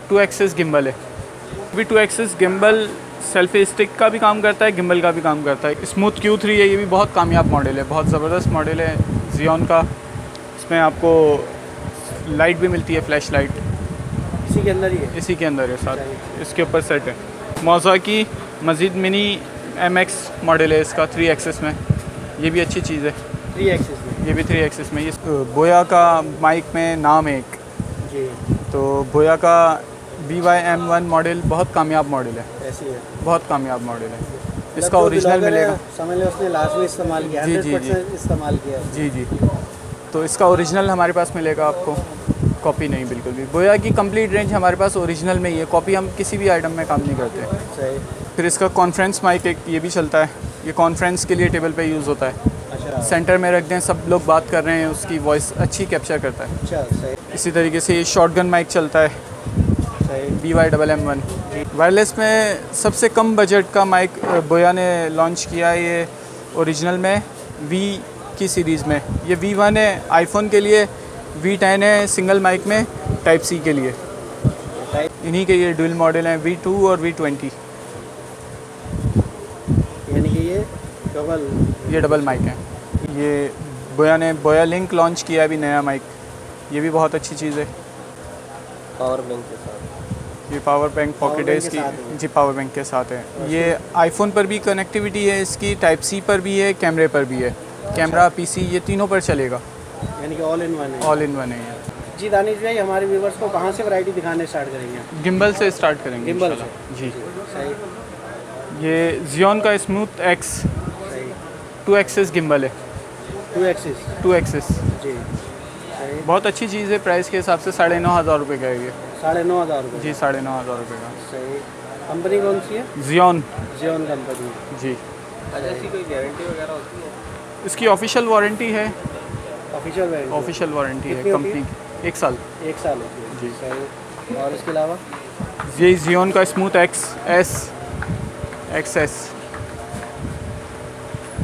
To axis gimbal है। भी two axis gimbal selfie stick का भी काम करता है, गिम्बल का भी काम करता है। स्मूथ Q3 है, ये भी बहुत कामयाब मॉडल है, बहुत ज़बरदस्त मॉडल है जियोन का। इसमें आपको लाइट भी मिलती है, फ्लैश लाइट इसी के अंदर ही है। इसी के अंदर है साथ, इसके ऊपर सेट है। मोज़ा की मज़ीद मिनी MX मॉडल है इसका 3 एक्सिस में, ये भी अच्छी चीज़ है। 3 एक्सिस में, ये भी 3 एक्सिस में। ये बोया का माइक में नाम है एक, जी तो बोया का BY-M1 मॉडल बहुत कामयाब मॉडल है, ऐसी है। बहुत कामयाब मॉडल है। मतलब इसका जो ओरिजिनल ब्लॉगर है, मिलेगा। समझ लो उसने लास्ट में इस्तेमाल किया, जी, जी, 100% इस्तेमाल किया। जी जी, तो इसका ओरिजिनल हमारे पास मिलेगा आपको, कॉपी नहीं बिल्कुल भी। बोया की कंप्लीट रेंज हमारे पास ओरिजिनल में ही है, कॉपी हम किसी भी आइटम में काम नहीं करते। सही। फिर इसका कॉन्फ्रेंस माइक एक ये भी चलता है, ये कॉन्फ्रेंस के लिए टेबल पे यूज़ होता है। अच्छा सेंटर में रख दें, सब लोग बात कर रहे हैं, उसकी वॉइस अच्छी कैप्चर करता है। अच्छा, सही इसी तरीके से ये शॉटगन माइक चलता है, सही। BY-M1। वायरलेस में सबसे कम बजट का माइक बोया ने लॉन्च किया है, ये ओरिजिनल में V की सीरीज़ में। ये V1 है आईफोन के लिए, V10 है सिंगल माइक में टाइप C के लिए। इन्हीं के ये डुअल मॉडल हैं, V2 और V20। यानी कि ये डबल माइक है। ये बोया ने बोया लिंक लॉन्च किया है अभी नया माइक, ये भी बहुत अच्छी चीज़ है। पावर बैंक के साथ, ये पावर बैंक पॉकेट है बैंक के इसकी, साथ है। जी पावर बैंक के साथ है। ये आईफोन पर भी कनेक्टिविटी है इसकी, टाइप C पर भी है, कैमरे पर भी है, कैमरा PC ये तीनों पर चलेगा, यानी कि ऑल इन वन है। ऑल इन वन है ये। जी दानिश भाई, हमारे व्यूवर्स को कहाँ से वैरायटी दिखाने स्टार्ट करेंगे? गिम्बल से स्टार्ट करेंगे गिम्बल इंशाल्लाह। जी, सही ये जियोन का स्मूथ X सही। 2 एक्सिस गिम्बल है, 2 एक्सिस, 2 एक्सिस जी सही। बहुत अच्छी चीज़ है। प्राइस के हिसाब से 9,500 रुपये का है ये। 9,500 रुपये। जी 9,500 रुपये का। सही। कंपनी कौन सी है? जियोन। Xeon company. जी, अच्छा, इसकी कोई गारंटी वगैरह होती है? इसकी ऑफिशियल वारंटी है, ऑफिशियल वारंटी? ऑफिशियल वारंटी है कितनी होती कंपनी की, 1 साल। 1 साल होती है। जी। सही। और इसके अलावा ये जियोन का स्मूथ XS XS,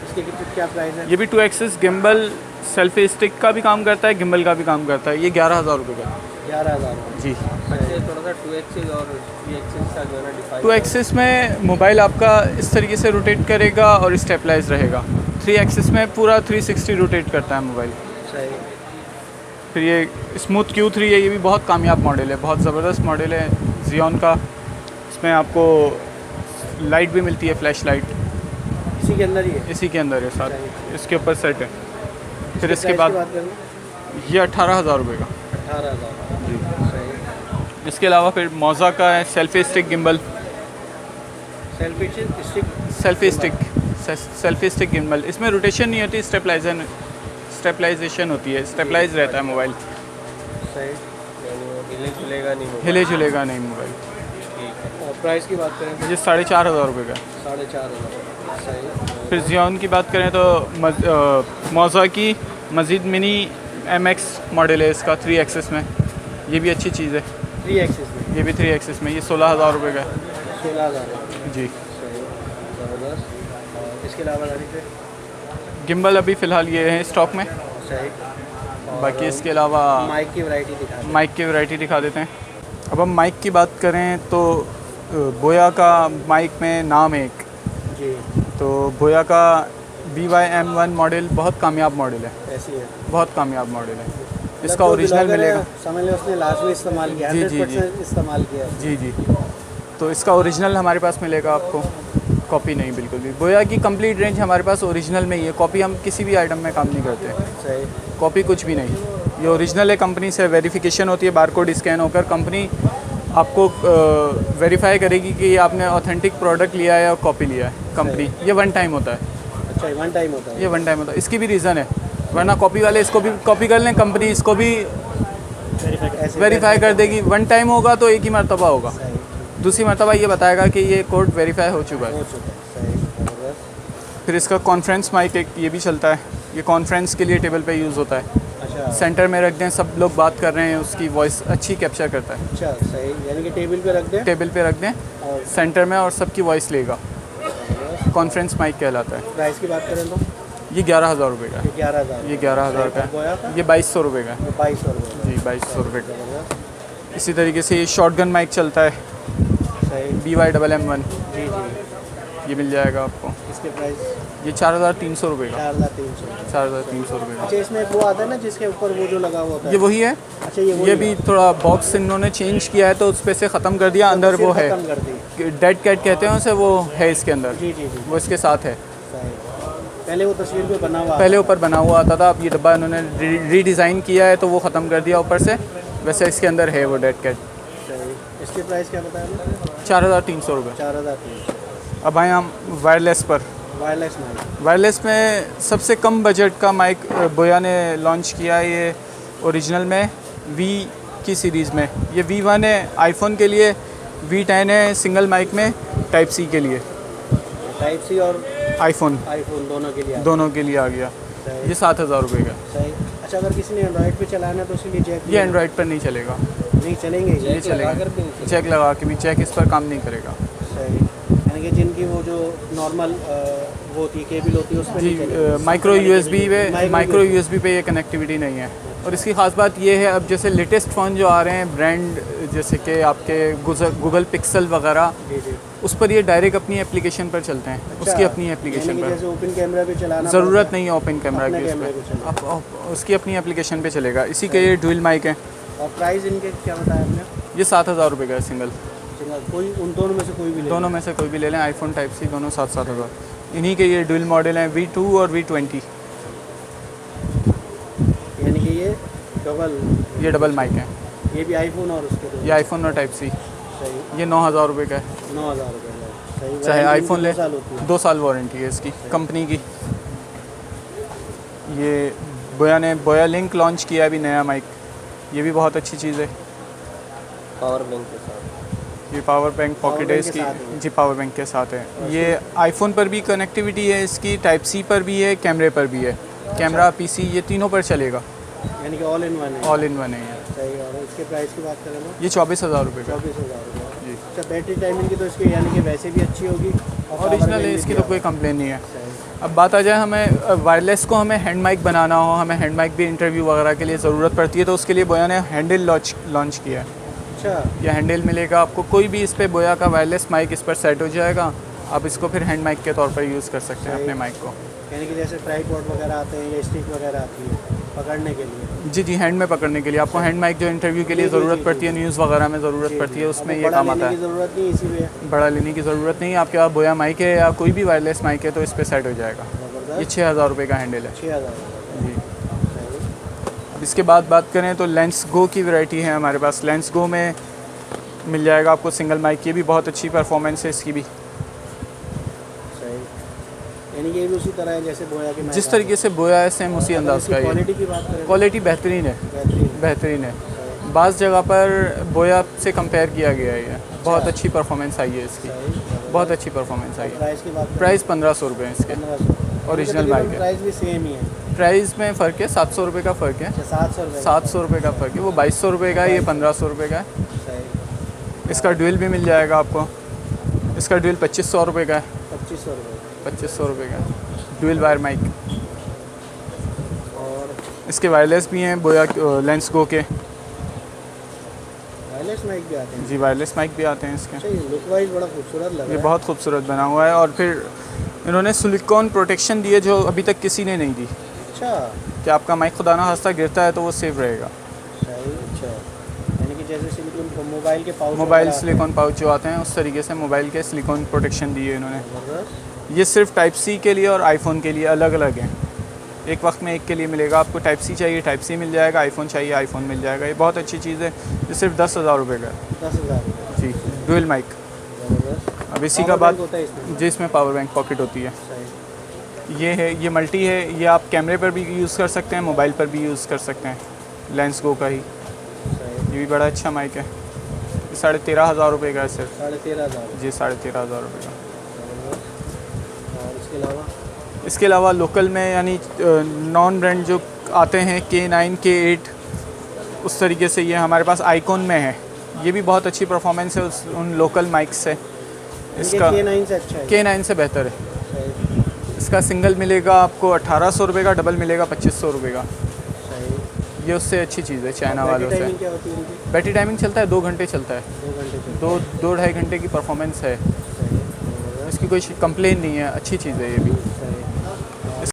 इसके क्या प्राइस है? ये भी 2 एक्सिस गिम्बल सेल्फी स्टिक का भी काम करता है, गिम्बल का भी काम करता है। ये 11,000 रुपये का है। 11,000। जी। अच्छा, थोड़ा सा 2 एक्सिस और 3 एक्सिस का जो है ना डिफाइन। 2 एक्सिस में मोबाइल आपका इस तरीके से रोटेट करेगा और स्टेबलाइज रहेगा। 3 एक्सिस में पूरा 360 रोटेट करता है मोबाइल। सही। फिर ये स्मूथ Q3 है, ये भी बहुत कामयाब मॉडल है, बहुत ज़बरदस्त मॉडल है जियोन का। इसमें आपको लाइट भी मिलती है, फ्लैश लाइट इसी के अंदर ही है। इसी के अंदर है साथ, इसके ऊपर सेट है। फिर इसके प्राइस की बाद बात करें, ये 18,000 रुपये का। 18,000। जी। सही। इसके अलावा फिर मोज़ा का है selfie stick gimbal, selfie stick, selfie stick gimbal. इसमें रोटेशन नहीं होती, स्टेबलाइजेशन होती है, स्टेबलाइज रहता है मोबाइल, सही। हिले झुलेगा नहीं, हिले जुलेगा नहीं मोबाइल। और प्राइस की बात करें तो ये 4,500 रुपये का। 4,500। सही। फिर जियोन की बात करें तो मोज़ा की मज़ीद मिनी MX मॉडल है इसका 3 एक्सिस में, ये भी अच्छी चीज़ है। 3 एक्सिस में, ये भी 3 एक्सिस में, ये 16,000 रुपये का है। 16,000। जी। सही, ज़बरदस्त। और इसके अलावा गाड़ी पे गिम्बल अभी फ़िलहाल ये हैं स्टॉक में। सही। और बाकी इसके अलावा माइक की वैरायटी दिखा दें। माइक की वैरायटी दिखा देते हैं। अब हम माइक की बात करें तो बोया का माइक में नाम है एक, जी तो बोया का BY-M1 मॉडल बहुत कामयाब मॉडल है, ऐसी है। बहुत कामयाब मॉडल है। मतलब इसका जो ओरिजिनल ब्लॉगर है, मिलेगा। समझ लो उसने लास्ट में इस्तेमाल किया, जी, जी, 100% इस्तेमाल किया। जी जी, तो इसका ओरिजिनल हमारे पास मिलेगा आपको, कॉपी नहीं बिल्कुल भी। बोया की कंप्लीट रेंज हमारे पास ओरिजिनल में ही है, कॉपी हम किसी भी आइटम में काम नहीं करते, सही। कॉपी कुछ भी नहीं। ये ओरिजिनल है, कंपनी से वेरिफिकेशन होती है, बारकोड स्कैन होकर कंपनी आपको वेरीफाई करेगी कि ये आपने ऑथेंटिक प्रोडक्ट लिया है और कॉपी लिया है कंपनी। ये 1 टाइम होता है, अच्छा, 1 टाइम होता है। ये 1 टाइम होता है। इसकी भी रीज़न है, वरना कॉपी वाले इसको भी कॉपी कर लें, कंपनी इसको भी ऐसे वेरीफाई कर देगी। 1 टाइम होगा तो एक ही मरतबा होगा, सही, दूसरी मरतबा ये बताएगा कि ये कोड वेरीफाई हो चुका हो है। चुका है। सही, ज़बरदस्त। फिर इसका कॉन्फ्रेंस माइक एक ये भी चलता है, ये कॉन्फ्रेंस के लिए टेबल पे यूज़ होता है। अच्छा सेंटर में रख दें, सब लोग बात कर रहे हैं, उसकी वॉइस अच्छी कैप्चर करता है। अच्छा, सही। यानी कि टेबल पे रख दें टेबल पे रख दें और सेंटर में, और सबकी वॉइस लेगा, कॉन्फ्रेंस माइक कहलाता है। प्राइस की बात करें तो ये 11,000 रुपये का है। ये 11,000। ये 11,000 का बोया है। का ये 2,200 रुपये का है। 2200 रुपये। जी 2,200 रुपये का। ज़बरदस्त। इसी तरीके से ये शॉटगन माइक चलता है सही। BY-MM1, जी जी। ये मिल जाएगा आपको। इसके प्राइस ये 4,300 रुपये का, 4,300। 4,300 रुपये का। अच्छा, इसमें एक वो आता है ना जिसके ऊपर वो जो लगा हुआ होता है? ये वही है। अच्छा, ये वही ये है। भी थोड़ा बॉक्स इन्होंने चेंज किया है तो उस पे से ख़त्म कर दिया, अंदर वो है खत्म कर दी। डेड कैट कहते हैं उसे, वो है इसके अंदर, जी जी जी। वो इसके साथ है। सही। पहले वो तस्वीर पे बना हुआ पहले ऊपर बना हुआ आता था, अब ये डब्बा इन्होंने रीडिज़ाइन किया है तो वो ख़त्म कर दिया ऊपर से, वैसे इसके अंदर है वो डेड कैट। सही। इसके प्राइस क्या बताया आपने? 4,300 रुपये। 4,300। अब आए हम वायरलेस पर। Wireless mic. वायरलेस में सबसे कम बजट का माइक बोया ने लॉन्च किया है, ये ओरिजिनल में वी की सीरीज़ में। ये V1 है आईफोन के लिए, V10 है सिंगल माइक में टाइप सी के लिए, टाइप सी और आईफोन आईफोन दोनों के लिए आता है। दोनों के लिए आ गया। सही। ये 7,000 रुपये का। सही। अच्छा, अगर किसी ने एंड्रॉइड पे चलाना है तो उसके लिए जैक ये एंड्रॉयड पर नहीं चलेगा, नहीं चलेंगे? ये चलेगा चेक लगा के भी, चेक इस पर काम नहीं करेगा। सही। यानी कि जिनकी वो जो नॉर्मल वो होती है केबल होती है उस पर जी, नहीं चलेगा। माइक्रो USB पे माइक्रो USB USB पे ये कनेक्टिविटी नहीं है। और इसकी ख़ास बात ये है, अब जैसे लेटेस्ट फ़ोन जो आ रहे हैं ब्रांड, जैसे कि आपके गूगल पिक्सल वगैरह, जी जी। उस पर ये डायरेक्ट अपनी एप्लीकेशन पर चलते हैं। अच्छा, उसकी अपनी एप्लीकेशन यानी कि पर जैसे ओपन कैमरा पे चलाना ज़रूरत पड़ता नहीं है ओपन कैमरा अपने की, उस कैमरे पर पे चलेगा। आप उसकी अपनी एप्लीकेशन पे चलेगा। इसी के ये डुअल माइक है। है। और प्राइस इनके क्या बताया आपने? ये 7,000 रुपये का है सिंगल। कोई उन दोनों में से कोई भी ले दोनों में से कोई भी ले लें, आईफोन टाइप सी दोनों 7,000। इन्हीं के ये डुअल मॉडल हैं V2 और V20। यानी कि ये डबल, ये डबल माइक है, ये भी आईफोन और उसके दो। ये आईफोन और टाइप सी। सही। ये 9,000 रुपये का है। 9,000 रुपये का। सही। चाहे वारंटी आईफोन ले, 2 साल होती है। 2 साल वारंटी है इसकी कंपनी की। ये बोया ने बोया लिंक लॉन्च किया है अभी नया माइक, ये भी बहुत अच्छी चीज़ है। पावर बैंक के साथ। ये पावर बैंक पॉकेट है बैंक के इसकी। साथ है। जी, पावर बैंक के साथ है। ये आईफोन पर भी कनेक्टिविटी है इसकी, टाइप सी पर भी है, कैमरे पर भी है। कैमरा PC ये तीनों पर चलेगा, यानी कि ऑल इन वन है। ऑल इन वन है ये। सही। और इसके प्राइस की बात करें तो ये 24,000 रुपये का। 24,000 रुपये। जी, अच्छा, बैटरी टाइमिंग की तो इसकी यानी कि वैसे भी अच्छी होगी और ओरिजिनल power है bank इसकी, भी तो कोई दिया कंप्लेन नहीं है। हुआ है। सही। अब बात आ जाए हमें वायरलेस को हमें हैंड माइक बनाना हो, हमें हैंड माइक भी इंटरव्यू वगैरह के लिए ज़रूरत पड़ती है, तो उसके लिए बोया ने हैंडल लॉन्च किया है। अच्छा। यह हैंडल मिलेगा आपको, कोई भी इस पर बोया का वायरलेस माइक इस पर सेट हो जाएगा। आप इसको फिर हैंड माइक के तौर पर यूज़ कर सकते हैं सही। अपने माइक को। यानी कि जैसे ट्राइपॉड वगैरह आते हैं या स्टिक वगैरह आती है पकड़ने के लिए। जी, हैंड में पकड़ने के लिए आपको हैंड माइक जो इंटरव्यू के लिए जी, जी, ज़रूरत जी, पड़ती है, न्यूज़ वगैरह में ज़रूरत पड़ती है, उसमें ये काम आता की है। ज़रूरत नहीं, इसी में बड़ा लेने की ज़रूरत नहीं है, आपके पास बोया माइक है या कोई भी वायरलेस माइक है तो इस पर सेट हो जाएगा। ये 6,000 रुपये का हैंडल है। 6,000। जी। अब इसके बाद बात करें तो लेंस गो की वैरायटी है हमारे पास। लेंस गो में मिल जाएगा आपको सिंगल माइक, ये भी बहुत अच्छी परफॉर्मेंस है इसकी भी। सही। यानी कि ये भी उसी तरह है जैसे बोया के जिस तरीके से बोया है सेम उसी अंदाज का ये। क्वालिटी की बात करें क्वालिटी बेहतरीन है, बेहतरीन। बेहतरीन है। बाज़ जगह पर बोया से कंपेयर किया गया है, ये बहुत अच्छी परफॉर्मेंस आई है इसकी, सही। बहुत अच्छी परफॉर्मेंस आई है। प्राइस की बात प्राइस 1,500 रुपये है इसके। 1500। ओरिजिनल माइक है। प्राइस भी सेम ही है। प्राइस में फ़र्क है, 700 रुपये का फ़र्क है। 700 रुपये। 700 रुपये का फ़र्क है। वो 2,200 रुपये का है, ये 1,500 रुपये का है। सही। इसका ड्यूल भी मिल जाएगा आपको। इसका ड्यूल 2,500 रुपये का है। 2500 रुपये। 2,500 रुपये का ड्यूल वायर माइक। और इसके वायरलेस भी हैं बोया लेंस गो के। वायरलेस माइक भी आते हैं। जी, वायरलेस माइक भी आते हैं इसके। अच्छा, ये लुक वाइज बड़ा खूबसूरत लग रहा ये है। बहुत खूबसूरत बना हुआ है। और फिर इन्होंने सिलिकॉन प्रोटेक्शन दी है जो अभी तक किसी ने नहीं दी, अच्छा। कि आपका माइक खुदा ना खास्ता गिरता है तो वो सेफ रहेगा। सही। अच्छा, यानी कि जैसे सिलिकॉन मोबाइल के पाउच मोबाइल सिलिकॉन पाउच जो आते हैं उस तरीके से मोबाइल के सिलिकॉन प्रोटेक्शन दिए इन्होंने। ज़बरदस्त। ये सिर्फ टाइप सी के लिए और आईफोन के लिए अलग अलग हैं। एक वक्त में एक के लिए मिलेगा। आपको टाइप सी चाहिए टाइप सी मिल जाएगा, आईफोन चाहिए आईफोन मिल जाएगा। ये बहुत अच्छी चीज़ है। ये सिर्फ 10,000 रुपये का है। 10,000 रुपये। जी, डुअल माइक। ज़बरदस्त। अब इसी का Power बात bank होता है इसमें। जी, इसमें पावर बैंक पॉकेट होती है। सही। ये है, ये मल्टी है। ये आप कैमरे पर भी यूज़ कर सकते हैं, मोबाइल पर भी यूज़ कर सकते हैं, लेंस गो का ही। सही। ये भी बड़ा अच्छा माइक है। ये 13,500 रुपये का है सिर्फ। 13,500। जी, 13,500 रुपये का। ज़बरदस्त। और इसके अलावा इसके अलावा लोकल में यानी नॉन ब्रांड जो आते हैं K9 K8 उस तरीके से ये हमारे पास आइकॉन में है। ये भी बहुत अच्छी परफॉर्मेंस है उन लोकल माइक से। इसका K9 से अच्छा है। K9 से बेहतर है। सही। इसका सिंगल मिलेगा आपको 1,800 रुपये का, डबल मिलेगा 2,500 रुपये का। सही। ये उससे अच्छी चीज़ है चाइना वालों से। टाइमिंग क्या होती है इनकी? बैटरी टाइमिंग चलता है 2 घंटे चलता है, 2 घंटे चलती 2-2.5 घंटे की परफॉर्मेंस है। है। इसकी कोई कंप्लेन नहीं है, अच्छी चीज़ है ये भी। सही।